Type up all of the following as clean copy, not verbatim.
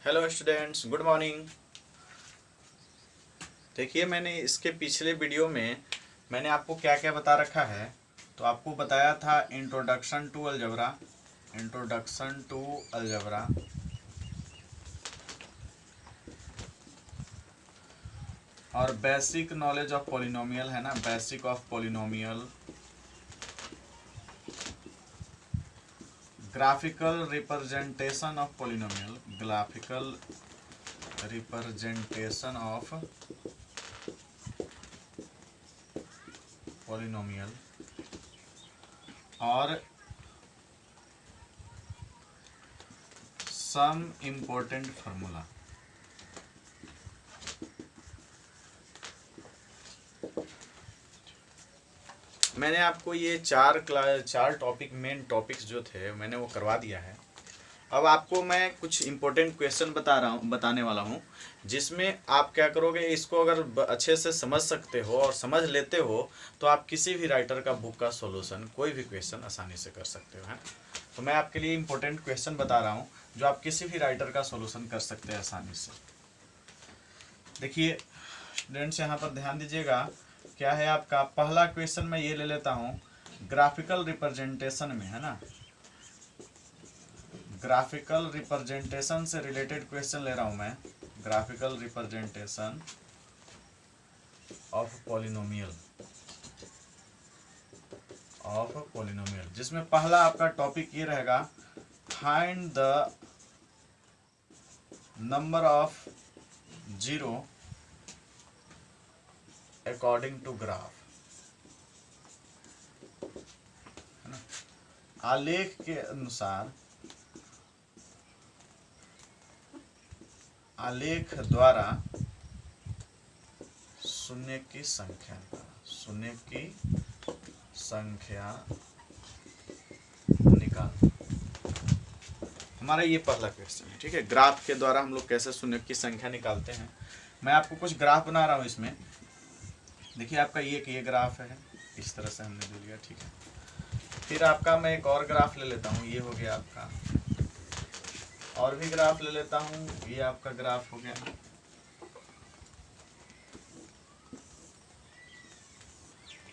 Hello students, good morning. देखिए, मैंने इसके पिछले वीडियो में मैंने आपको क्या क्या बता रखा है। तो आपको बताया था introduction to algebra, introduction to algebra, और बेसिक नॉलेज ऑफ पॉलिनोमियल है ना, basic of polynomial, graphical representation of polynomial, graphical representation of polynomial, और सम इम्पोर्टेंट फार्मूला। मैंने आपको ये चार टॉपिक, मेन टॉपिक्स जो थे मैंने वो करवा दिया है। अब आपको मैं कुछ इम्पोर्टेंट क्वेश्चन बताने वाला हूँ, जिसमें आप क्या करोगे, इसको अगर अच्छे से समझ सकते हो और समझ लेते हो तो आप किसी भी राइटर का बुक का सॉल्यूशन, कोई भी क्वेश्चन आसानी से कर सकते हो, है। तो मैं आपके लिए इम्पोर्टेंट क्वेश्चन बता रहा हूँ जो आप किसी भी राइटर का सॉल्यूशन कर सकते हैं आसानी से। देखिए स्टूडेंट्स, यहाँ पर ध्यान दीजिएगा। क्या है आपका पहला क्वेश्चन, मैं ये ले लेता हूँ ग्राफिकल रिप्रेजेंटेशन में, है ना। ग्राफिकल रिप्रेजेंटेशन से रिलेटेड क्वेश्चन ले रहा हूं मैं, ग्राफिकल रिप्रेजेंटेशन ऑफ पॉलिनोमियल, जिसमें पहला आपका टॉपिक ये रहेगा, find the number of zero according to graph, है ना। आलेख के अनुसार, आलेख द्वारा शून्य की संख्या निकाल। हमारा ये पहला क्वेश्चन है, ठीक है। ग्राफ के द्वारा हम लोग कैसे शून्य की संख्या निकालते हैं। मैं आपको कुछ ग्राफ बना रहा हूँ इसमें। देखिए आपका ये ग्राफ है, इस तरह से हमने ले लिया, ठीक है। फिर आपका मैं एक और ग्राफ ले लेता हूँ, ये हो गया आपका। और भी ग्राफ ले लेता हूँ, ये आपका ग्राफ हो गया।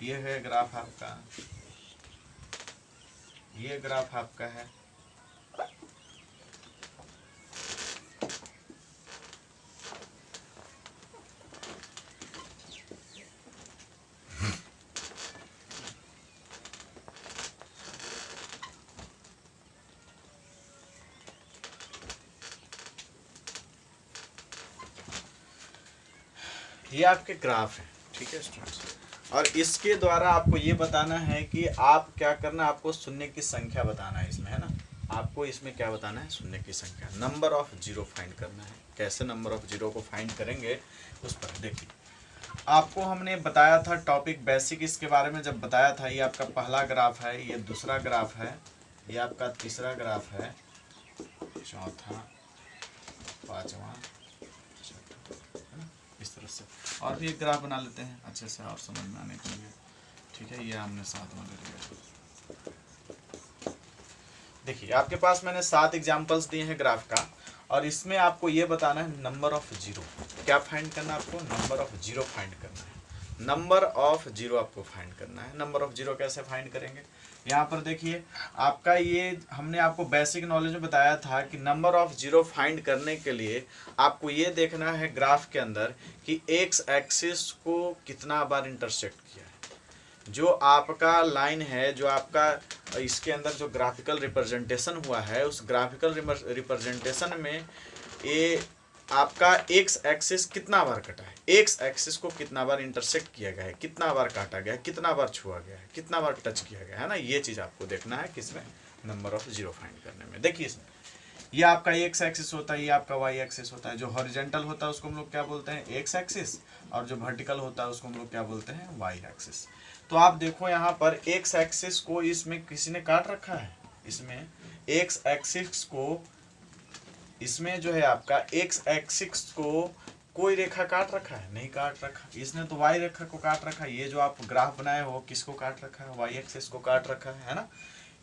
ये है ग्राफ आपका, ये ग्राफ आपका है। ये आपके ग्राफ है, ठीक है स्टूडेंट्स। और इसके द्वारा आपको ये बताना है कि आप क्या करना, आपको शून्य की संख्या बताना है इसमें, है ना। आपको इसमें क्या बताना है, शून्य की संख्या, नंबर ऑफ जीरो फाइंड करना है। कैसे नंबर ऑफ जीरो को फाइंड करेंगे उस पर देखिए। आपको हमने बताया था टॉपिक बेसिक, इसके बारे में जब बताया था, ये आपका पहला ग्राफ है, ये दूसरा ग्राफ है, ये आपका तीसरा ग्राफ है, चौथा, पांचवा, इस तरह से। और भी एक ग्राफ बना लेते हैं अच्छे से और समझ में आने के लिए, ठीक है। ये हमने 7 में ले लिया। देखिए आपके पास मैंने 7 एग्जांपल्स दिए हैं ग्राफ का, और इसमें आपको ये बताना है नंबर ऑफ जीरो। क्या फाइंड करना है आपको, नंबर ऑफ जीरो फाइंड करना है। नंबर ऑफ जीरो आपको फाइंड करना है। नंबर ऑफ जीरो कैसे फाइंड करेंगे, यहाँ पर देखिए आपका, ये हमने आपको बेसिक नॉलेज में बताया था कि नंबर ऑफ जीरो फाइंड करने के लिए आपको ये देखना है ग्राफ के अंदर कि एक्स एक्सिस को कितना बार इंटरसेक्ट किया है। जो आपका लाइन है, जो आपका इसके अंदर जो ग्राफिकल रिप्रेजेंटेशन हुआ है, उस ग्राफिकल रिप्रेजेंटेशन में ये आपका एक्स एक्सिस कितना बार कटा है, एक्स एक्सिस को कितना बार इंटरसेक्ट किया गया है, कितना बार काटा गया है, कितना बार छुआ गया है, कितना बार टच किया गया है ना। ये चीज़ आपको देखना है किसमें, नंबर ऑफ जीरो फाइंड करने में। देखिए इसमें ये आपका एक्स एक्सिस होता है, ये आपका वाई एक्सिस होता है। जो हॉरिजॉन्टल होता है उसको हम लोग क्या बोलते हैं, एक्स एक्सिस, और जो वर्टिकल होता है उसको हम लोग क्या बोलते हैं, वाई एक्सिस। तो आप देखो यहाँ पर एक्स एक्सिस को इसमें किसी ने काट रखा है, इसमें एक्स एक्सिस को, इसमें जो है आपका एक्स एक्सिस को कोई रेखा काट रखा है, नहीं काट रखा। इसने तो वाई रेखा को काट रखा है। ये जो आप ग्राफ बनाए हो किसको काट रखा है, वाई एक्सिस को काट रखा है ना।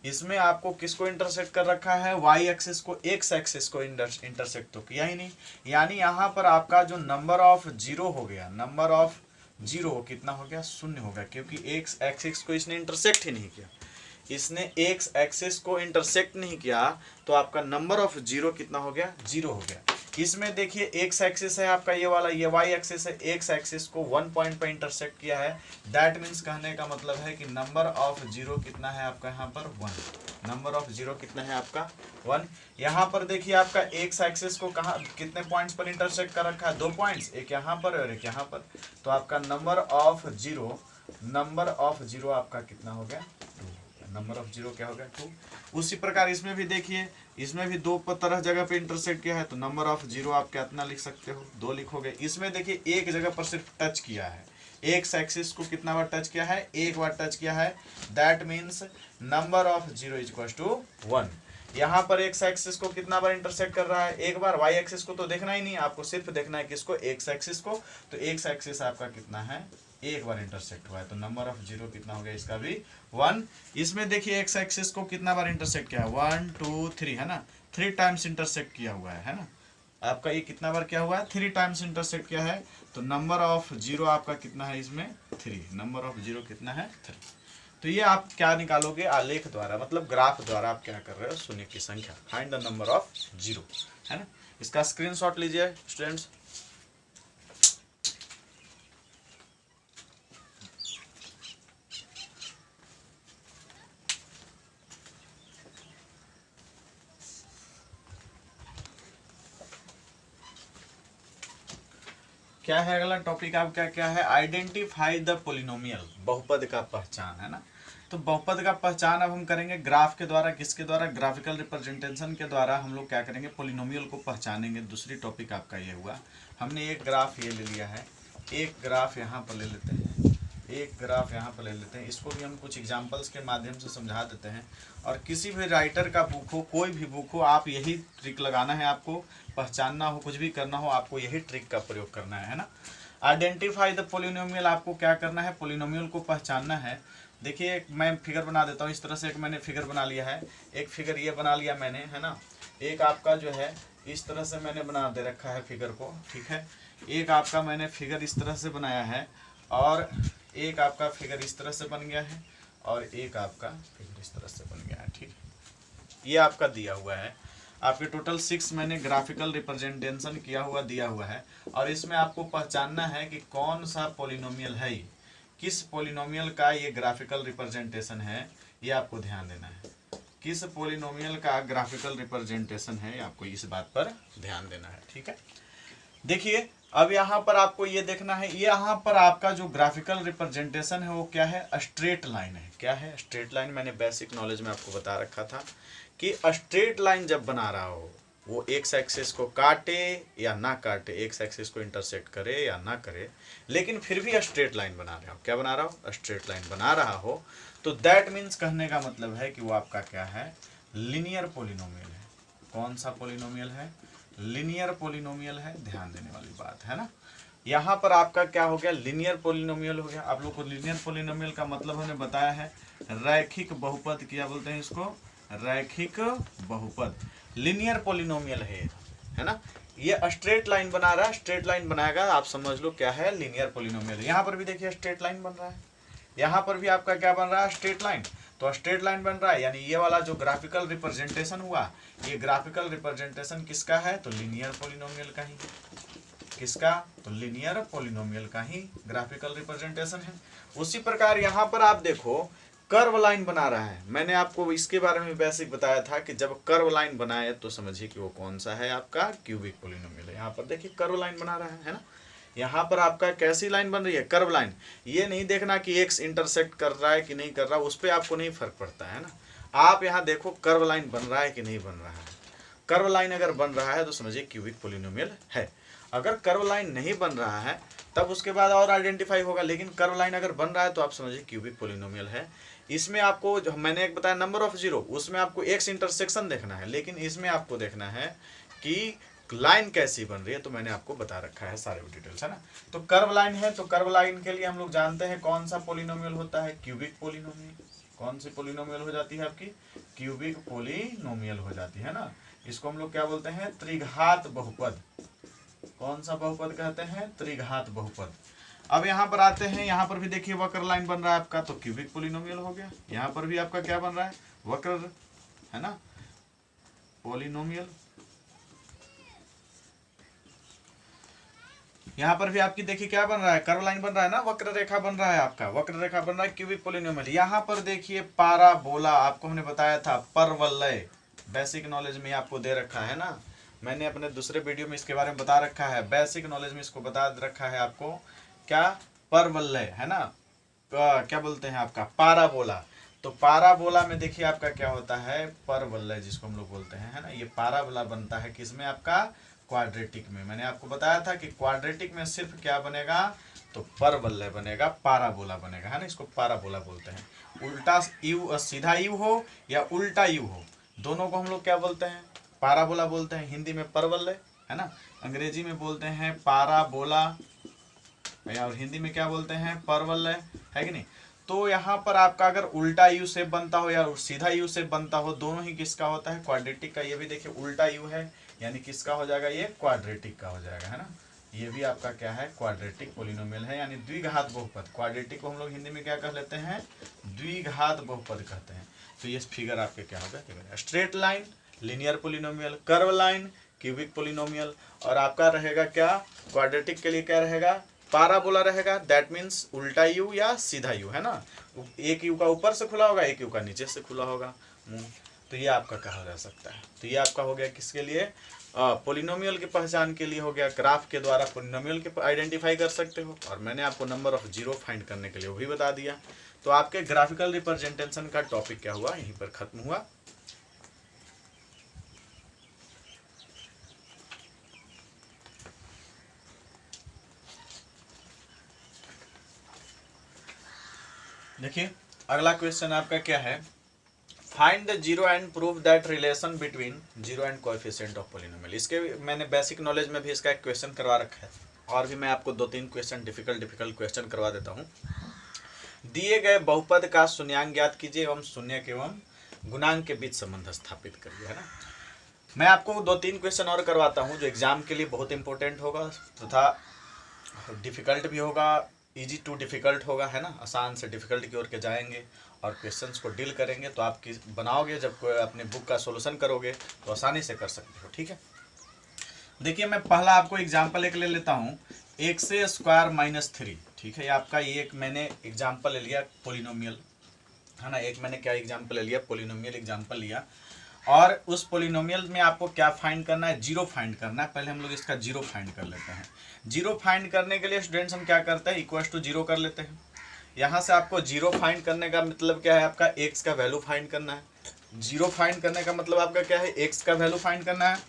इसमें आपको किसको इंटरसेक्ट कर रखा है, वाई एक्सिस को, एक्स एक्सिस को इंटरसेक्ट तो किया ही नहीं। यानी यहाँ पर आपका जो नंबर ऑफ जीरो हो गया, नंबर ऑफ जीरो कितना हो गया, शून्य हो गया, क्योंकि एक्स एक्सिस को इसने इंटरसेक्ट ही नहीं किया, इसने एक्स एक्सिस को इंटरसेक्ट नहीं किया, तो आपका नंबर ऑफ जीरो कितना हो गया, जीरो हो गया। इसमें देखिए एक्स एक्सिस है आपका ये वाला, ये वाई एक्सिस है, एक्स एक्सिस को 1 पॉइंट पे इंटरसेक्ट किया है। दैट मीन्स कहने का मतलब है कि नंबर ऑफ जीरो कितना है आपका यहाँ पर 1, नंबर ऑफ जीरो कितना है आपका 1। यहाँ पर देखिए आपका एक्स एक्सिस को कहाँ कितने पॉइंट्स पर इंटरसेक्ट कर रखा है, 2 पॉइंट्स, एक यहाँ पर और एक यहाँ पर, तो आपका नंबर ऑफ जीरो आपका कितना हो गया, 2, नंबर ऑफ जीरो क्या हो गया, 2। उसी प्रकार इसमें भी देखिए, इसमें भी 2 तरह जगह पे इंटरसेक्ट किया है, तो नंबर ऑफ जीरो आप कितना लिख सकते हो, 2 लिखोगे। इसमें देखिए एक जगह पर सिर्फ टच किया है, एक्स एक्सिस को कितना बार टच किया है, एक बार टच किया है, that means number of zero is equal to 1। यहाँ पर एक्स एक्सिस को कितना बार इंटरसेक्ट कर रहा है, एक बार। वाई एक्सिस को तो देखना ही नहीं, आपको सिर्फ देखना है किसको, एक्स एक्सिस को, तो एक्स एक्सिस आपका कितना है, एक बार इंटरसेक्ट हुआ है, तो नंबर ऑफ जीरो कितना हो गया, इसका भी 1। इसमें देखिए एक्स एक्सिस को कितना बार इंटरसेक्ट किया है, 1 2 3 है ना, 3 टाइम्स इंटरसेक्ट किया हुआ है ना, आपका ये कितना बार क्या हुआ है, 3 टाइम्स इंटरसेक्ट किया है, तो नंबर ऑफ जीरो आपका कितना है इसमें 3, नंबर ऑफ जीरो कितना है 3। तो ये आप क्या निकालोगे, आलेख द्वारा, मतलब ग्राफ द्वारा आप क्या कर रहे हो, शून्य की संख्या, find the number of zero, है ना। इसका स्क्रीनशॉट लीजिए स्टूडेंट्स। क्या है अगला टॉपिक आपका, क्या है, आइडेंटिफाई द पोलिनोमियल, बहुपद का पहचान, है ना। तो बहुपद का पहचान अब हम करेंगे ग्राफ के द्वारा, किसके द्वारा, ग्राफिकल रिप्रेजेंटेशन के द्वारा हम लोग क्या करेंगे, पोलिनोमियल को पहचानेंगे। दूसरी टॉपिक आपका ये हुआ, हमने एक ग्राफ ये ले लिया है, एक ग्राफ यहाँ पर ले लेते हैं, एक ग्राफ यहाँ पर ले लेते हैं, इसको भी हम कुछ एग्जाम्पल्स के माध्यम से समझा देते हैं। और किसी भी राइटर का बुक हो, कोई भी बुक हो, आप यही ट्रिक लगाना है, आपको पहचानना हो, कुछ भी करना हो, आपको यही ट्रिक का प्रयोग करना है ना। आइडेंटिफाई द पोलिनोमियल, आपको क्या करना है, पोलिनोमियल को पहचानना है। देखिए मैं फिगर बना देता हूँ, इस तरह से एक मैंने फिगर बना लिया है, एक फिगर ये बना लिया मैंने, है ना। एक आपका जो है इस तरह से मैंने बना दे रखा है फिगर को, ठीक है। एक आपका मैंने फिगर इस तरह से बनाया है, और एक आपका फिगर इस तरह से बन गया है, और एक आपका फिगर इस तरह से बन गया है, ठीक है। ये आपका दिया हुआ है, आपके टोटल 6 मैंने ग्राफिकल रिप्रेजेंटेशन किया हुआ दिया हुआ है। और इसमें आपको पहचानना है कि कौन सा पोलिनोमियल है, किस पोलिनोमियल का ये ग्राफिकल रिप्रेजेंटेशन है, ये आपको ध्यान देना है। किस पोलिनोमियल का ग्राफिकल रिप्रेजेंटेशन है, आपको इस बात पर ध्यान देना है, ठीक है। देखिए अब यहाँ पर आपको ये देखना है, यहाँ पर आपका जो ग्राफिकल रिप्रेजेंटेशन है वो क्या है, स्ट्रेट लाइन है। क्या है, स्ट्रेट लाइन। मैंने बेसिक नॉलेज में आपको बता रखा था कि स्ट्रेट लाइन जब बना रहा हो, वो एक्स एक्सिस को काटे या ना काटे, एक्स एक्सिस को इंटरसेक्ट करे या ना करे, लेकिन फिर भी स्ट्रेट लाइन बना रहा हो, क्या बना रहा हो, स्ट्रेट लाइन बना रहा हो, तो दैट मीन्स कहने का मतलब है कि वो आपका क्या है, लीनियर पोलिनोमियल है। कौन सा पोलिनोमियल है, लीनियर पोलिनोमियल है, ध्यान देने वाली बात है ना। यहाँ पर आपका क्या हो गया, लीनियर पोलिनोमियल हो गया। आप लोग को लीनियर पोलिनोमियल का मतलब हमने बताया है, रैखिक बहुपद, क्या बोलते हैं इसको, रैखिक बहुपद। लीनियर पोलिनोमियल है ना। ये स्ट्रेट लाइन बना रहा है, स्ट्रेट लाइन बनाएगा, आप समझ लो क्या है, लीनियर पोलिनोमियल। यहाँ पर भी देखिए स्ट्रेट लाइन बन रहा है, यहाँ पर भी आपका क्या बन रहा है, स्ट्रेट लाइन। तो स्ट्रेट लाइन बन रहा है, यानी ये वाला जो ग्राफिकल रिप्रेजेंटेशन हुआ, ये ग्राफिकल रिप्रेजेंटेशन किसका है, तो लीनियर पोलिनोमियल का ही। किसका, तो लीनियर पोलिनोमियल का ही ग्राफिकल रिप्रेजेंटेशन है। उसी प्रकार यहाँ पर आप देखो कर्व लाइन बना रहा है। मैंने आपको इसके बारे में बेसिक बताया था कि जब कर्व लाइन बनाए तो समझिए कि वो कौन सा है, आपका क्यूबिक पोलिनोमियल है। यहाँ पर देखिए कर्व लाइन बना रहा है ना। यहाँ पर आपका कैसी लाइन बन रही है, कर्व लाइन। ये नहीं देखना कि एक्स इंटरसेक्ट कर रहा है कि नहीं कर रहा, उस पर आपको नहीं फर्क पड़ता है ना। आप यहाँ देखो कर्व लाइन बन रहा है कि नहीं बन रहा है। कर्व लाइन अगर बन रहा है तो समझिए क्यूबिक पोलिनोमियल है। अगर कर्व लाइन नहीं बन रहा है तब उसके बाद और आइडेंटिफाई होगा, लेकिन कर्व लाइन अगर बन रहा है तो आप समझिए क्यूबिक पोलिनोमियल है। इसमें आपको जो मैंने एक बताया नंबर ऑफ जीरो, उसमें आपको एक्स इंटरसेक्शन देखना है, लेकिन इसमें आपको देखना है कि लाइन कैसी बन रही है, तो मैंने आपको बता रखा है सारे डिटेल्स, है ना। तो कर्व लाइन है, तो कर्व लाइन के लिए हम लोग जानते हैं कौन सा पोलिनोमियल होता है, क्यूबिक पोलिनोमियल। कौन सी पोलिनोमियल हो जाती है आपकी? क्यूबिक पोलिनोमियल हो जाती है ना। इसको हम लोग क्या बोलते हैं? त्रिघात बहुपद। कौन सा बहुपद कहते हैं? त्रिघात बहुपद। अब यहाँ पर आते हैं, यहाँ पर भी देखिए वक्र लाइन बन रहा है आपका, तो क्यूबिक पोलिनोमियल हो गया। यहाँ पर भी आपका क्या बन रहा है? वक्र, है ना, पोलिनोमियल। यहाँ पर भी आपकी देखिए क्या बन रहा है? कर्व लाइन बन रहा है ना, वक्र रेखा बन रहा है आपका, वक्र रेखा बन रहा है, क्यूबिक पोलिनोमियल। यहाँ पर देखिए पाराबोला, आपको हमने बताया था परवलय, बेसिक नॉलेज में आपको दे रखा है ना, मैंने अपने दूसरे वीडियो में इसके बारे में बता रखा है, बेसिक नॉलेज में इसको बता रखा है आपको, क्या? परवलय, है ना, क्या बोलते हैं आपका? पाराबोला। तो पाराबोला में देखिए आपका क्या होता है? परवलय जिसको हम लोग बोलते हैं, है ना। ये पाराबोला बनता है किसमें? आपका क्वाड्रेटिक में। मैंने आपको बताया था कि क्वाड्रेटिक में सिर्फ क्या बनेगा? तो परवलय बनेगा, पाराबोला बनेगा, है ना। इसको पाराबोला बोलते हैं। उल्टा यू, सीधा यू हो या उल्टा यू हो, दोनों को हम लोग क्या बोलते हैं? पाराबोला बोलते हैं। हिंदी में परवलय, है ना, अंग्रेजी में बोलते हैं पाराबोला, और हिंदी में क्या बोलते हैं? परवलय, है कि नहीं। तो यहाँ पर आपका अगर उल्टा यू शेप बनता हो या सीधा यू शेप बनता हो, दोनों ही किसका होता है? क्वाड्रेटिक का। ये भी देखिए उल्टा यू है, यानी किसका हो जाएगा? ये क्वाड्रेटिक का हो जाएगा, है ना। ये भी आपका क्या है? क्वाड्रेटिक पोलिनोमियल है, यानी द्विघात बहुपद। क्वाड्रेटिक को हम लोग हिंदी में क्या कह लेते हैं? द्विघात बहुपद कहते हैं। तो ये फिगर आपके क्या होगा? Straight line linear polynomial, curve line cubic polynomial, और आपका रहेगा क्या? क्वाड्रेटिक के लिए क्या रहेगा? पाराबोला रहेगा। दैट मीन्स उल्टा यू या सीधा यू, है ना। एक यू का ऊपर से खुला होगा, एक यू का नीचे से खुला होगा मुंह। तो ये आपका कहा जा सकता है। तो ये आपका हो गया किसके लिए? पोलिनोमियल की पहचान के लिए हो गया। ग्राफ के द्वारा पोलिनोमियल के आइडेंटिफाई कर सकते हो, और मैंने आपको नंबर ऑफ जीरो फाइंड करने के लिए वो भी बता दिया। तो आपके ग्राफिकल रिप्रेजेंटेशन का टॉपिक क्या हुआ? यहीं पर खत्म हुआ। देखिए अगला क्वेश्चन आपका क्या है? Find the zero and prove that relation between zero and coefficient of polynomial. इसके मैंने बेसिक नॉलेज में भी इसका एक क्वेश्चन करवा रखा है, और भी मैं आपको 2-3 क्वेश्चन डिफिकल्ट क्वेश्चन करवा देता हूँ। दिए गए बहुपद का शून्यांक ज्ञात कीजिए एवं शून्य एवं गुणांक के बीच संबंध स्थापित करिए, है ना। मैं आपको 2-3 क्वेश्चन और करवाता हूँ जो एग्जाम के लिए बहुत इंपॉर्टेंट होगा, तथा डिफिकल्ट भी होगा, इजी टू डिफिकल्ट होगा, है ना। आसान से डिफिकल्ट की ओर के जाएंगे और क्वेश्चंस को डील करेंगे, तो आप बनाओगे जब कोई अपने बुक का सॉल्यूशन करोगे तो आसानी से कर सकते हो, ठीक है। देखिए मैं पहला आपको एग्जांपल एक ले लेता हूँ, x स्क्वायर माइनस 3, ठीक है। ये आपका ये एक मैंने एग्जांपल ले लिया पोलिनोमियल, है ना। एक मैंने क्या एग्जांपल ले लिया? पोलिनोमियल एग्जांपल लिया, और उस पोलिनोमियल में आपको क्या फाइंड करना है? जीरो फाइंड करना है। पहले हम लोग इसका जीरो फाइंड कर लेते हैं। जीरो फाइंड करने के लिए स्टूडेंट्स हम क्या करते हैं? इक्वल्स टू जीरो कर लेते हैं। यहाँ से आपको जीरो फाइंड करने का मतलब क्या है? आपका एक्स का वैल्यू फाइंड करना है। जीरो फाइंड करने का मतलब आपका क्या है? एक्स का वैल्यू फाइंड करना है।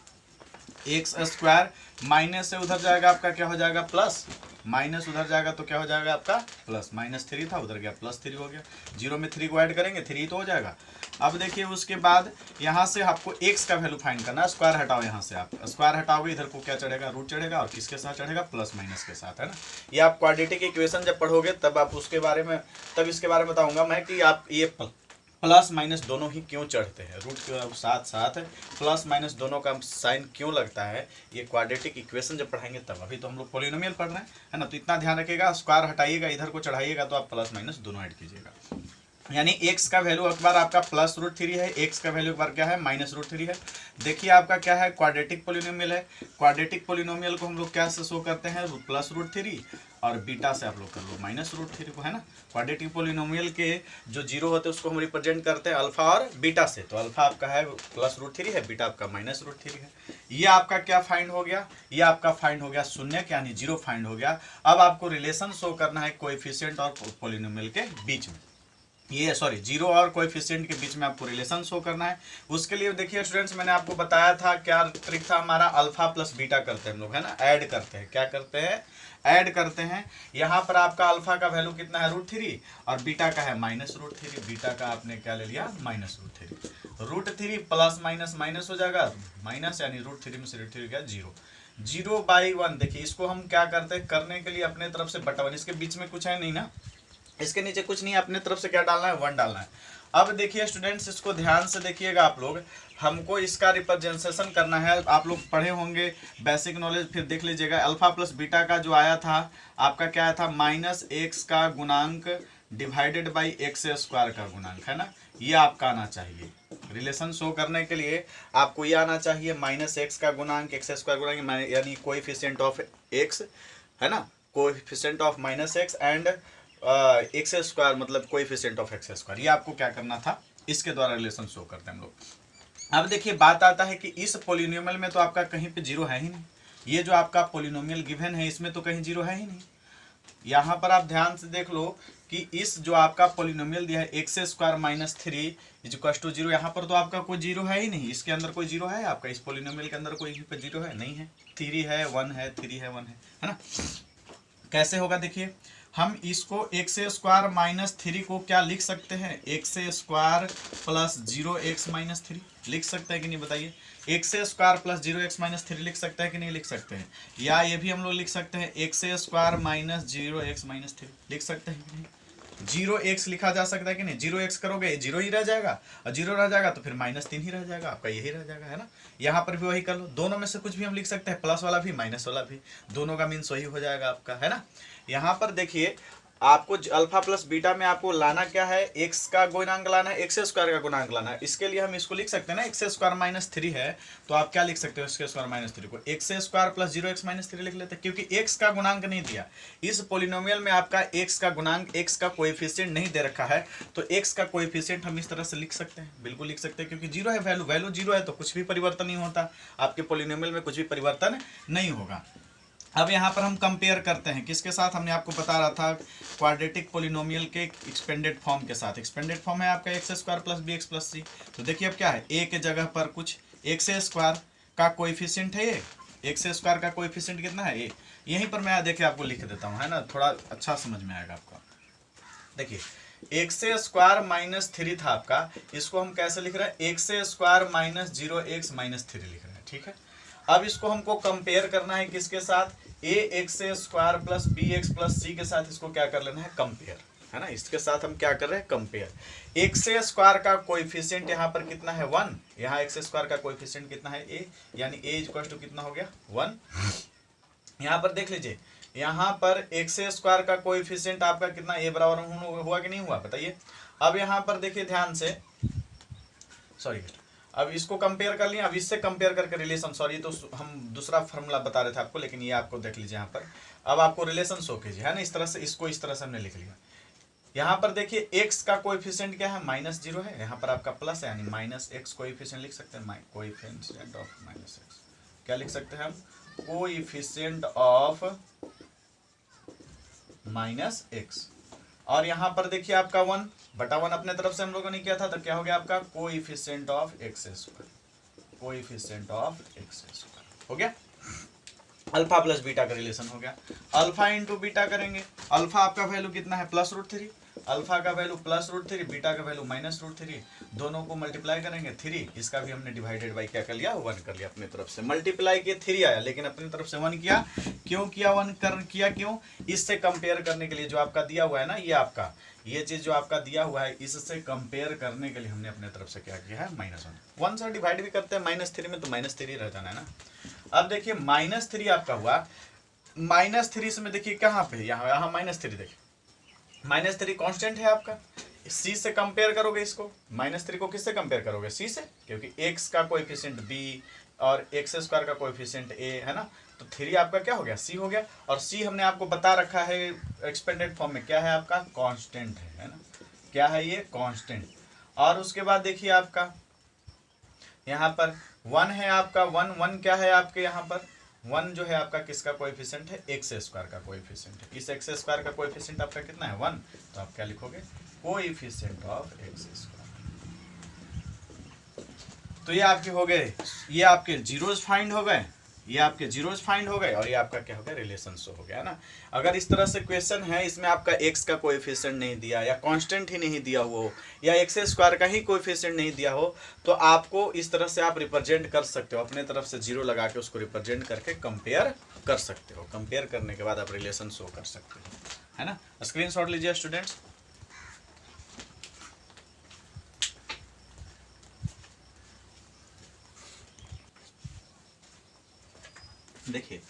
एक्स स्क्वायर माइनस से उधर जाएगा आपका क्या हो जाएगा? प्लस, माइनस उधर जाएगा तो क्या हो जाएगा आपका? प्लस। -3 था, उधर गया +3 हो गया। जीरो में 3 को ऐड करेंगे 3 तो हो जाएगा। अब देखिए उसके बाद यहाँ से आपको एक्स का वैल्यू फाइंड करना है। स्क्वायर हटाओ, यहाँ से आप स्क्वायर हटाओगे, इधर को क्या चढ़ेगा? रूट चढ़ेगा, और किसके साथ चढ़ेगा? प्लस माइनस के साथ, है ना। ये आप क्वाड्रेटिक इक्वेशन जब पढ़ोगे तब आप उसके बारे में, तब इसके बारे में बताऊंगा मैं कि आप ये प्लस माइनस दोनों ही क्यों चढ़ते हैं, रूट के साथ साथ प्लस माइनस दोनों का साइन क्यों लगता है, ये क्वाड्रेटिक इक्वेशन जब पढ़ाएंगे तब। अभी तो हम लोग पोलिनोमियल पढ़ रहे हैं, है ना। तो इतना ध्यान रखिएगा, स्क्वायर हटाइएगा, इधर को चढ़ाइएगा तो आप प्लस माइनस दोनों ऐड कीजिएगा। यानी x का वैल्यू एक बार आपका +√3 है, x का वैल्यू एक बार क्या है? -√3 है। देखिए आपका क्या है? क्वाड्रेटिक पोलिनोमियल है। क्वाड्रेटिक पोलिनोमियल को हम लोग क्या से शो करते हैं? +√3, और बीटा से आप लोग कर लो -√3 को, है ना। क्वाड्रेटिक पोलिनोमियल के जो जीरो होते हैं उसको हम रिप्रेजेंट करते हैं अल्फा और बीटा से। तो अल्फा आपका है +√3 है, बीटा आपका -√3 है। ये आपका क्या फाइंड हो गया? ये आपका फाइंड हो गया शून्य, यानी जीरो फाइंड हो गया। अब आपको रिलेशन शो करना है कोएफिशिएंट और पोलिनोमियल के बीच में। ये सॉरी, जीरो और कोएफिशिएंट के बीच में आपको रिलेशन शो करना है। उसके लिए देखिए स्टूडेंट्स, मैंने आपको बताया था क्या ट्रिक था हमारा? अल्फा प्लस बीटा करते हैं हम लोग, है ना। ऐड करते हैं, क्या करते हैं? ऐड करते हैं। यहाँ पर आपका अल्फा का वैल्यू कितना है? √3, और बीटा का है -√3। बीटा का आपने क्या ले लिया? -√3। √3 प्लस माइनस माइनस हो जाएगा माइनस, यानी √3 में से √3 क्या? 0। 0/1। देखिए इसको हम क्या करते हैं? करने के लिए अपने तरफ से बटा 1, इसके बीच में कुछ है नहीं ना, इसके नीचे कुछ नहीं है, अपने तरफ से क्या डालना है, 1 डालना है। अब देखिए स्टूडेंट्स, इसको ध्यान से देखिएगा आप लोग, हमको इसका रिप्रेजेंटेशन करना है। आप लोग पढ़े होंगे बेसिक नॉलेज, फिर देख लीजिएगा। अल्फा प्लस बीटा का जो आया था आपका, क्या आया था, -x का गुणांक डिवाइडेड बाई एक्स स्क्वायर का गुणांक, है ना। ये आपका आना चाहिए रिलेशन शो करने के लिए, आपको ये आना चाहिए -x का गुणांक एक्स स्क्वायर गुणांक, यानी कोएफिशिएंट ऑफ x, है ना, coefficient of -x and x square मतलब कोएफिशिएंट ऑफ एक्स स्क्वायर। ये आपको क्या करना था, इसके द्वारा रिलेशन शो करते हैं हम लोग। अब देखिए बात आता है कि इस पोलिनोमियल में तो आपका कहीं पे जीरो है ही नहीं। ये जो आपका पोलिनोमियल गिवन है इसमें तो कहीं जीरो है ही नहीं। यहाँ पर आप ध्यान से देख लो कि इस जो आपका पोलिनोमियल दिया है एक्स स्क्वायर -3 = 0, यहाँ पर तो आपका कोई जीरो है ही नहीं। इसके अंदर कोई जीरो है आपका, इस पोलिनोमियल के अंदर कोई पे जीरो है नहीं है। 3 है 1 है 3 है 1 है ना। कैसे होगा देखिए, हम इसको एक्स स्क्वायर -3 को क्या लिख सकते हैं, एक्स स्क्वायर प्लस 0x -3 लिख सकते हैं कि नहीं बताइए। एक्स स्क्वायर प्लस 0x -3 लिख सकते हैं कि नहीं लिख सकते हैं। या ये भी हम लोग लिख सकते हैं एक्स स्क्वायर -0x -3 लिख सकते हैं कि नहीं। 0x लिखा जा सकता है कि नहीं। 0x करोगे 0 ही रह जाएगा, और 0 रह जाएगा तो फिर -3 ही रह जाएगा, आपका यही रह जाएगा, है ना। यहाँ पर भी वही कर लो, दोनों में से कुछ भी हम लिख सकते हैं, प्लस वाला भी माइनस वाला भी, दोनों का मीन्स वही हो जाएगा आपका, है ना। यहाँ पर देखिए आपको अल्फा प्लस बीटा में आपको लाना क्या है, एक्स का गुणांक लाना है, एक्स स्क्वायर का गुणांक लाना है। इसके लिए हम इसको लिख सकते हैं ना, एक्स स्क्वायर -3 है तो आप क्या लिख सकते हो, एक्स स्क्वायर -3 को एक्स स्क्वायर प्लस 0x -3 लिख लेते हैं, क्योंकि एक्स का गुणांक नहीं दिया। इस पोलिनोमियल में आपका एक्स का गुणांक, एक्स का कोएफिशिएंट नहीं दे रखा है, तो एक्स का कोएफिशिएंट हम इस तरह से लिख सकते हैं, बिल्कुल लिख सकते हैं, क्योंकि जीरो है वैल्यू 0 है तो कुछ भी परिवर्तन नहीं होता, आपके पोलिनोमियल में कुछ भी परिवर्तन नहीं होगा। अब यहाँ पर हम कंपेयर करते हैं किसके साथ, हमने आपको बता रहा था क्वाड्रेटिक पोलिनोमियल के एक्सपेंडेड फॉर्म के साथ। एक्सपेंडेड फॉर्म है आपका x square plus b x plus c. तो देखिए अब क्या है, ए के जगह पर कुछ एक्स स्क्वायर का कोएफिशिएंट है, ये एक्स स्क्वायर का कोएफिशिएंट कितना है, ए। यहीं पर मैं देखिए आपको लिख देता हूँ, है ना, थोड़ा अच्छा समझ में आएगा आपको। देखिए एक्स स्क्वायर -3 था आपका, इसको हम कैसे लिख रहे हैं, एक्स स्क्वायर -0x -3 लिख रहे हैं, ठीक है। अब इसको हमको कंपेयर करना है किसके साथ, a x square plus b x plus c के साथ इसको क्या कर लेना है, कंपेयर, है ना। इसके साथ हम क्या कर रहे हैं, कंपेयर। एक्स स्क्वायर का कोएफिशिएंट यहाँ पर कितना है, 1। यहाँ एक्स स्क्वायर का कोएफिशिएंट कितना है, ए, यानी ए इक्वल टू कितना हो गया, 1। यहाँ पर देख लीजिए, यहाँ पर एक्स स्क्वायर का कोएफिशिएंट आपका कितना, ए बराबर हुआ कि नहीं हुआ बताइए। अब यहाँ पर देखिए ध्यान से, सॉरी, अब इसको कंपेयर कर लिया। अब इससे कंपेयर करके रिलेशन, सॉरी तो हम दूसरा फार्मूला बता रहे थे आपको, लेकिन ये आपको देख लीजिए यहाँ पर। अब आपको रिलेशन शो कीजिए, है ना, इस तरह से, इसको इस तरह से हमने लिख लिया। यहाँ पर देखिए एक्स का कोएफिशिएंट क्या है, -0 है, यहाँ पर आपका प्लस है, यानी -x कोएफिशिएंट लिख सकते हैं, कोएफिशिएंट ऑफ -x क्या लिख सकते हैं हम, कोएफिशिएंट ऑफ -x। और यहाँ पर देखिए आपका 1/1 अपने तरफ से हम लोगों ने किया था, तो क्या हो गया आपका coefficient of x square, coefficient of x square हो गया। अल्फा प्लस बीटा का रिलेशन हो गया। अल्फा इंटू बीटा करेंगे, अल्फा आपका वैल्यू कितना है, +√3, अल्फा का वैल्यू +√3, बीटा का वैल्यू -√3, दोनों को मल्टीप्लाई करेंगे 3, इसका भी हमने डिवाइडेड बाई क्या कर लिया, 1 कर लिया। अपनी तरफ से मल्टीप्लाई किए 3 आया, लेकिन अपनी तरफ से 1 किया। क्यों किया 1 किया क्यों, इससे कंपेयर करने के लिए, जो आपका दिया हुआ है ना, ये आपका ये चीज जो आपका दिया हुआ है, इससे कंपेयर करने के लिए हमने अपने तरफ से क्या किया है, -1 से डिवाइड भी करते हैं -3 में, तो -3 रह जाना है ना। अब देखिए -3 आपका हुआ, -3 में देखिए कहाँ पे, यहाँ -3 देखिए, -3 कांस्टेंट है आपका, सी से कंपेयर करोगे इसको, -3 को किससे कंपेयर करोगे, सी से, क्योंकि एक्स का कोएफिशिएंट बी और एक्स स्क्वायर का कोएफिशिएंट ए, है ना। तो 3 आपका क्या हो गया, सी हो गया। और सी हमने आपको बता रखा है एक्सपेंडेड फॉर्म में क्या है आपका, कांस्टेंट है ना, क्या है ये, कांस्टेंट। और उसके बाद देखिए आपका यहाँ पर 1 है आपका, 1 क्या है आपके यहाँ पर, 1 जो है आपका किसका कोएफिशिएंट है, एक्स स्क्वायर का कोएफिशिएंट है। इस एक्स स्क्वायर का कोएफिशिएंट आपका कितना है, 1, तो आप क्या लिखोगे, कोएफिशिएंट ऑफ एक्स स्क्वायर। तो ये आपके हो गए, ये आपके जीरोज फाइंड हो गए, ये आपके जीरोज फाइंड हो गए और ये आपका क्या हो गया, रिलेशन शो हो गया है ना। अगर इस तरह से क्वेश्चन है, इसमें आपका एक्स का कोएफिशिएंट नहीं दिया या कांस्टेंट ही नहीं दिया हो या एक्स स्क्वायर का ही कोएफिशिएंट नहीं दिया हो, तो आपको इस तरह से आप रिप्रेजेंट कर सकते हो, अपने तरफ से जीरो लगा के उसको रिप्रेजेंट करके कंपेयर कर सकते हो। कंपेयर करने के बाद आप रिलेशन शो कर सकते हो, है ना। स्क्रीनशॉट लीजिए स्टूडेंट्स। देखिए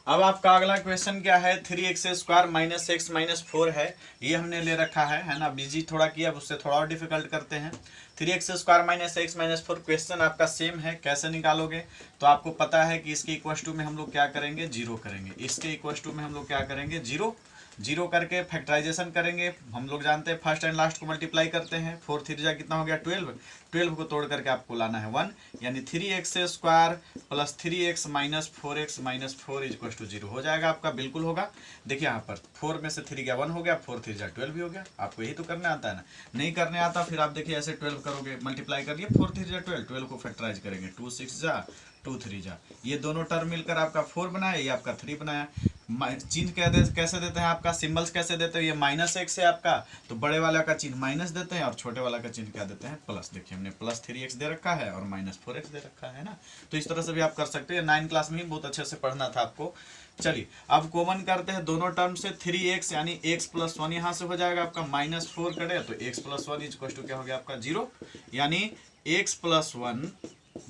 अब आपका अगला क्वेश्चन क्या है, 3x² माइनस एक्स माइनस 4 है, ये हमने ले रखा है ना। बीजी थोड़ा किया, अब उससे थोड़ा और डिफिकल्ट करते हैं। 3x² minus x minus 4 question आपका सेम है। कैसे निकालोगे, तो आपको पता है कि इसके इक्वल टू में हम लोग क्या करेंगे, जीरो करेंगे। इसके इक्वल टू में हम लोग क्या करेंगे, जीरो। जीरो करके फैक्टराइजेशन करेंगे। हम लोग जानते हैं फर्स्ट एंड लास्ट को मल्टीप्लाई करते हैं। 4 3 जा कितना हो गया, 12। 12 को तोड़ करके आपको लाना है 1, यानी 3x² plus 3x minus 4x minus 4 equal to 0 हो जाएगा आपका, बिल्कुल होगा। देखिए यहाँ पर 4 में से 3 गया 1 हो गया, 4 3 जा 12 भी हो गया। आपको यही तो करने आता है ना। नहीं करने आता फिर आप देखिए ऐसे 12 करोगे, मल्टीप्लाई करिए, 4 3 जा 12, 12 को फैक्टराइज करेंगे, 2 6 जा 2 3 जा, ये दोनों टर्म मिलकर आपका 4 बनाया, ये आपका 3 बनाया। चिन्ह कैसे देते हैं, आपका सिंबल्स कैसे देते हैं, ये -x है आपका, तो बड़े वाला का चिन्ह माइनस देते हैं और छोटे वाला का चिन्ह क्या देते हैं, प्लस। देखिए हमने प्लस 3x दे रखा है और माइनस 4x दे रखा है ना। तो इस तरह से भी आप कर सकते हैं। 9 क्लास में ही बहुत अच्छे से पढ़ना था आपको। चलिए अब कॉमन करते हैं दोनों टर्म से, 3x यानी x प्लस 1 यहाँ से हो जाएगा आपका, -4 करे तो x प्लस 1 इक्वल टू क्या हो गया आपका, 0। यानी x प्लस 1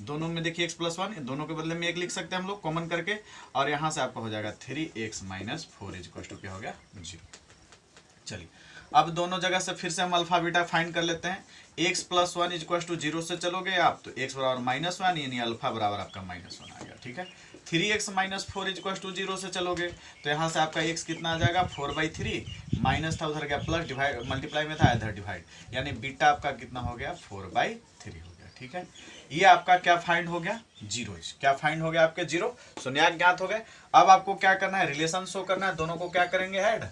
दोनों में देखिए, x प्लस 1 दोनों के बदले में एक लिख सकते हैं हम लोग कॉमन करके, और यहाँ से आपका हो जाएगा 3x माइनस 4 इक्वल टू क्या हो गया, 0। चलिए अब दोनों जगह से फिर से हम अल्फा बीटा फाइंड कर लेते हैं। x प्लस 1 इक्वल टू 0 से चलोगे आप तो x बराबर -1 यानी अल्फा बराबर आपका -1 आ गया, ठीक है। 3x माइनस 4 इक्वल टू 0 से चलोगे तो यहाँ से आपका x कितना आ जाएगा, 4/3, माइनस था उधर गया प्लस, डिवाइड मल्टीप्लाई में था इधर डिवाइड, यानी बीटा आपका कितना हो गया, 4/3 हो गया, ठीक है। ये आपका क्या फाइंड हो गया, 0। क्या फाइंड हो गया आपके, 0। शून्यांक ज्ञात हो गए। अब आपको क्या करना है, रिलेशन शो करना है। दोनों को क्या करेंगे, ऐड।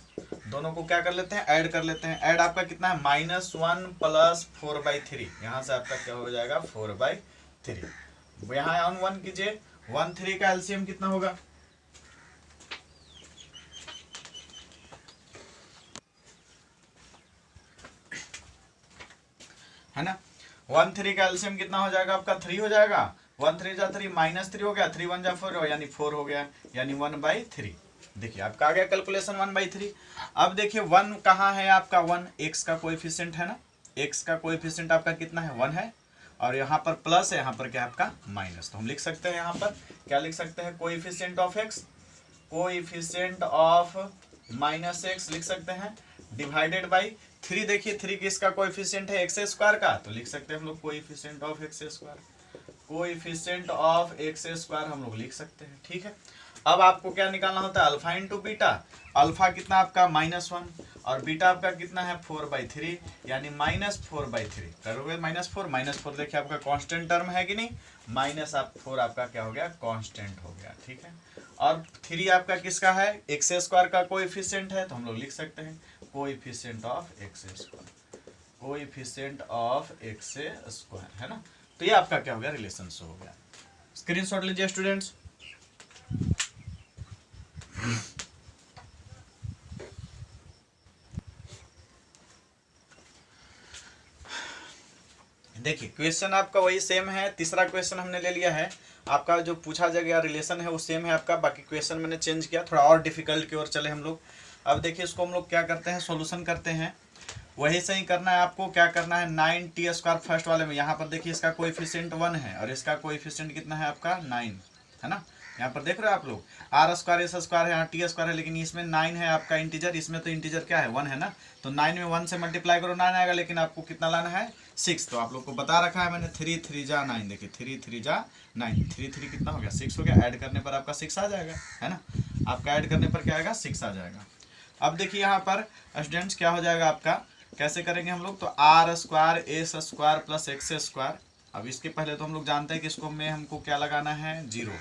दोनों को क्या कर लेते हैं, ऐड कर लेते हैं। ऐड आपका कितना है, -1 प्लस 4/3, यहाँ से आपका क्या हो जाएगा, 4/3। यहाँ 1 कीजिए, 1 3 का एलसीएम कितना होगा, है ना। 1 3 का एलसीएम कितना हो जाएगा आपका, 3 हो जाएगा। 1 3 जा 3, -3 हो गया, 3 1 जा 4 यानी 4 हो गया, यानी 1/3। देखिए आपका आ गया कैलकुलेशन 1/3। अब देखिए 1 कहाँ है आपका, 1 x का कोएफिशिएंट है ना। x का कोएफिशिएंट आपका कितना है, 1 है, और यहाँ पर प्लस है, यहाँ पर क्या है आपका माइनस। तो हम लिख सकते हैं यहाँ पर क्या लिख सकते हैं, coefficient of x, coefficient of -x लिख सकते हैं, डिवाइडेड बाई 3। देखिए 3 किसका कोएफिशिएंट है, x² का, तो लिख सकते हैं हम लोग coefficient of x², coefficient of x² हम लोग लिख सकते हैं, ठीक है। अब आपको क्या निकालना होता है, अल्फा इंटू बीटा। अल्फा कितना आपका -1 और बीटा आपका कितना है, 4/3, यानी -4/3 करोगे, -4 देखिए आपका कांस्टेंट टर्म है कि नहीं, -4 आपका क्या हो गया, कांस्टेंट हो गया, ठीक है। और 3 आपका किसका है, x² का कोएफिशिएंट है, तो हम लोग लिख सकते हैं coefficient of x², coefficient of x², है ना। तो ये आपका क्या हो गया, रिलेशन शो हो गया। स्क्रीनशॉट लीजिए स्टूडेंट्स। देखिए क्वेश्चन आपका वही सेम है। तीसरा क्वेश्चन हमने ले लिया है, आपका जो पूछा गया रिलेशन है वो सेम है आपका, बाकी क्वेश्चन मैंने चेंज किया, थोड़ा और डिफिकल्ट की ओर चले हम लोग। अब देखिए इसको हम लोग क्या करते हैं, सॉल्यूशन करते हैं। वही से ही करना है आपको, क्या करना है, 9t² फर्स्ट वाले में, यहाँ पर देखिए इसका कोएफिशिएंट 1 है और इसका कोएफिशिएंट कितना है आपका 9, है ना। यहाँ पर देख रहे हो आप लोग, r² s² है, यहाँ t² है, लेकिन इसमें 9 है आपका इंटीजर, इसमें तो इंटीजर क्या है, 1 है ना। तो 9 में 1 से मल्टीप्लाई करो 9 आएगा, लेकिन आपको कितना लाना है, 6। तो आप लोग को बता रखा है मैंने, 3 3 जा 9, देखिए 3 3 जा 9, 3 3 कितना हो गया, 6 हो गया। ऐड करने पर आपका 6 आ जाएगा, है ना। आपका ऐड करने पर क्या आएगा, 6 आ जाएगा। अब देखिए यहाँ पर स्टूडेंट्स क्या हो जाएगा आपका, कैसे करेंगे हम लोग, तो r² s² प्लस x²। अब इसके पहले तो हम लोग जानते हैं कि इसको में हमको क्या लगाना है, 0।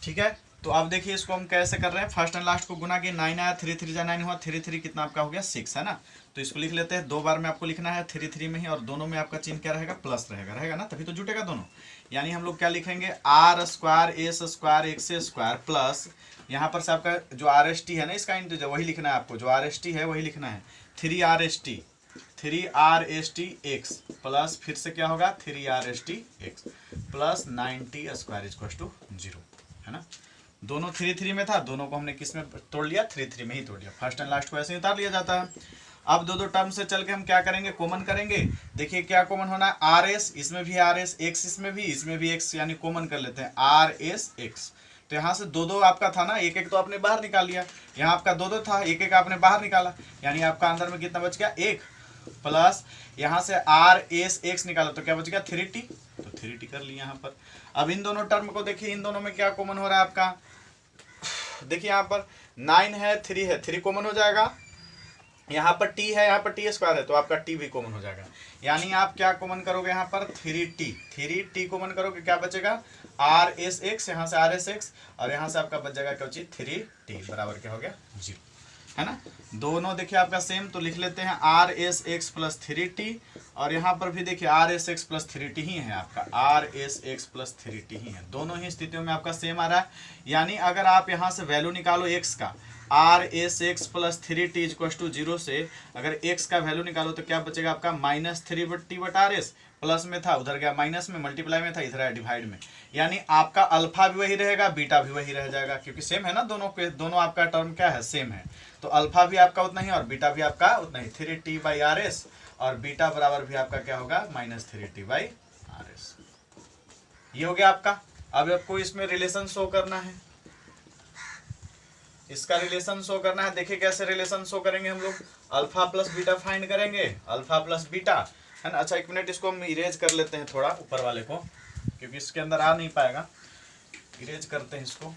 ठीक है, तो अब देखिए इसको हम कैसे कर रहे हैं, फर्स्ट एंड लास्ट को गुना किए, 9 आया, 3 3 जा 9 हुआ, 3 3 कितना आपका हो गया 6 है ना। तो इसको लिख लेते हैं, 2 बार में आपको लिखना है 3 3 में ही, और दोनों में आपका चिन्ह क्या रहेगा, प्लस रहेगा ना, तभी तो जुटेगा दोनों। यानी हम लोग क्या लिखेंगे, R square S square x square plus, यहाँ पर से आपका जो आर एस टी है ना इसका इंटीजर वही लिखना है आपको, जो आर एस टी है वही लिखना है, 3RST एक्स प्लस फिर से क्या होगा 3RST x plus 90 square equal to 0 है ना। दोनों 3 3 में था, दोनों को हमने किस में तोड़ लिया, 3 3 में ही तोड़ लिया, फर्स्ट एंड लास्ट को ऐसे ही उतार लिया जाता है। अब दो टर्म से चल के हम क्या करेंगे, कॉमन करेंगे। देखिए क्या कॉमन होना है, RS, इसमें भी RS, x इसमें भी x, यानी कॉमन कर लेते हैं RS x। तो यहाँ से दो आपका था ना, एक तो आपने बाहर निकाल लिया, यहाँ आपका दो था, एक आपने बाहर निकाला, यानी आपका अंदर में कितना बच गया, 1 प्लस यहाँ से RS x निकाला तो क्या बच गया 3t, तो 3t कर लिया यहाँ पर। अब इन दोनों टर्म को देखिए, इन दोनों में क्या कॉमन हो रहा है आपका, देखिए यहाँ पर 9 है 3 है, 3 कॉमन हो जाएगा, यहाँ पर t है, यहाँ पर t स्क्वायर है, तो आपका t भी कॉमन हो जाएगा। यानी आप क्या कॉमन करोगे यहाँ पर 3t कॉमन करोगे, क्या बचेगा RS x, यहाँ से RS x, और यहाँ से आपका बच जाएगा क्या चीज 3t बराबर क्या हो गया 0 है ना। दोनों देखिए आपका सेम, तो लिख लेते हैं RS x प्लस 3t, और यहाँ पर भी देखिए RS x प्लस 3t ही है आपका, RS x प्लस 3t ही है, दोनों ही स्थितियों में आपका सेम आ रहा है। यानी अगर आप यहाँ से वैल्यू निकालो x का, RS x plus 3t equal to 0 से अगर x का वैल्यू निकालो तो क्या बचेगा आपका -3t/RS, प्लस में था उधर गया माइनस में, मल्टीप्लाई में था इधर आया डिवाइड में। यानी आपका अल्फा भी वही रहेगा, बीटा भी वही रह जाएगा, क्योंकि सेम है ना, दोनों आपका टर्म क्या है, सेम है। तो अल्फा भी आपका उतना ही और बीटा भी आपका उतना ही, 3t/RS, और बीटा बराबर भी आपका क्या होगा -3t/RS। ये हो गया आपका। अब आपको इसमें रिलेशन शो करना है, इसका रिलेशन शो करना है। देखिए कैसे रिलेशन शो करेंगे हम लोग, अल्फा प्लस बीटा फाइंड करेंगे, अल्फा प्लस बीटा है ना। अच्छा 1 मिनट, इसको हम इरेज कर लेते हैं थोड़ा ऊपर वाले को, क्योंकि इसके अंदर आ नहीं पाएगा, इरेज करते हैं इसको।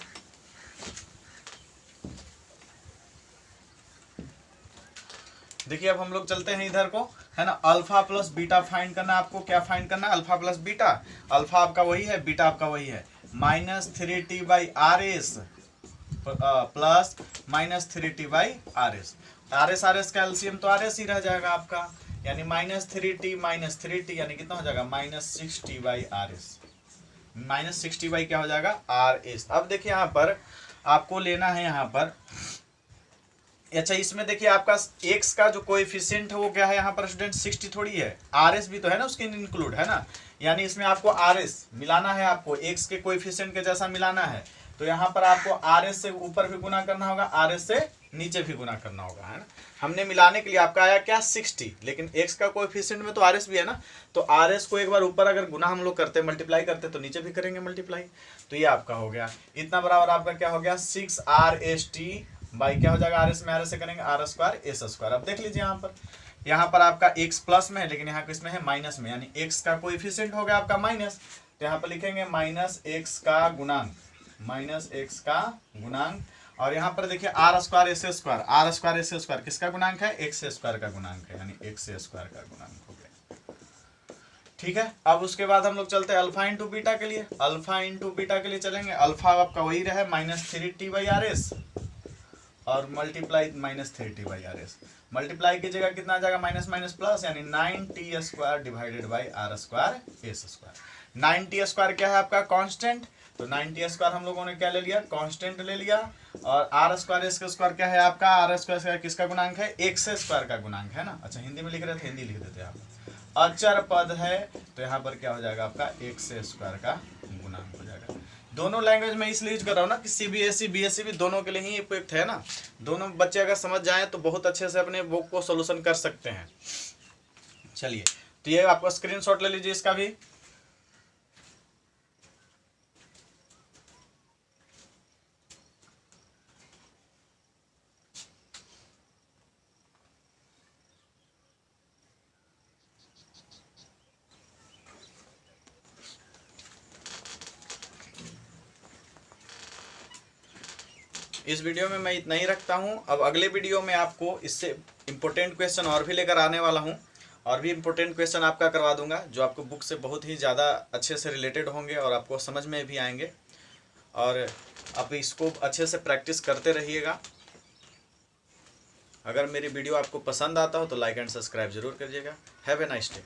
देखिए अब हम लोग चलते हैं इधर को, है ना, अल्फा प्लस बीटा फाइंड करना है आपको। क्या फाइंड करना है, अल्फा प्लस बीटा, अल्फा आपका वही है, बीटा आपका वही है, -3t/RS प्लस -3t/RS। RS का एलसीएम तो RS ही रह जाएगा आपका, यानी -3t यानी कितना हो जाएगा -6t/RS, -60 क्या हो जाएगा RS। अब देखिए यहाँ पर आपको लेना है यहाँ पर, अच्छा इसमें देखिए आपका x का जो कोएफिशिएंट है वो क्या है यहाँ पर स्टूडेंट, 60 थोड़ी है, RS भी तो है ना उसके इंक्लूड, है ना। यानी इसमें आपको RS मिलाना है, आपको x के कोएफिशिएंट के जैसा मिलाना है, तो यहाँ पर आपको RS से ऊपर भी गुना करना होगा, RS से नीचे भी गुना करना होगा, है ना। हमने मिलाने के लिए आपका आया क्या 60, लेकिन x का कोएफिशिएंट में तो RS भी है ना, तो RS को एक बार ऊपर अगर गुना हम लोग करते मल्टीप्लाई करते तो नीचे भी करेंगे मल्टीप्लाई, तो ये आपका हो गया इतना बराबर आपका क्या हो गया 6RST बाई क्या हो जाएगा, RS में RS से करेंगे R² S²। अब देख लीजिए यहाँ पर आपका x प्लस में है, लेकिन यहाँ किसमें है माइनस में, यानी x का कोएफिशिएंट हो गया आपका माइनस, तो यहाँ पर लिखेंगे -x का गुणांक, और यहाँ पर देखिए R² S² किसका गुणांक है, x² का गुणांक है, यानी x² का गुणांक हो गया। ठीक है, अब उसके बाद हम लोग चलते हैं अल्फा इंटू बीटा के लिए, अल्फा इंटू बीटा के लिए चलेंगे। अल्फा आपका वही रहे -3t/RS और मल्टीप्लाई -3t/RS, मल्टीप्लाई की जगह कितना आ जाएगा माइनस माइनस प्लस, यानी 9t² divided by R² S²। 9t² क्या है आपका कांस्टेंट, तो 9t² हम लोगों ने क्या ले लिया, कांस्टेंट ले लिया, और R² S² क्या है आपका, R² किसका गुणांक है, x² का गुणांक है ना। अच्छा हिंदी में लिख रहे थे, हिंदी लिख देते हैं आप, अचर पद है, तो यहाँ पर क्या हो जाएगा आपका x² का गुणांक हो जाएगा। दोनों लैंग्वेज में इसलिए यूज कर रहा हूँ ना कि CBSE BSE भी दोनों के लिए ही उपयुक्त है ना। दोनों बच्चे अगर समझ जाएं तो बहुत अच्छे से अपने बुक को सोल्यूशन कर सकते हैं। चलिए तो ये आपका स्क्रीनशॉट ले लीजिए इसका भी। इस वीडियो में मैं इतना ही रखता हूं। अब अगले वीडियो में आपको इससे इम्पोर्टेंट क्वेश्चन और भी लेकर आने वाला हूं, और भी इम्पोर्टेंट क्वेश्चन आपका करवा दूंगा जो आपको बुक से बहुत ही ज़्यादा अच्छे से रिलेटेड होंगे और आपको समझ में भी आएंगे। और आप इसको अच्छे से प्रैक्टिस करते रहिएगा। अगर मेरी वीडियो आपको पसंद आता हो तो लाइक एंड सब्सक्राइब जरूर करिएगा। Have a nice day.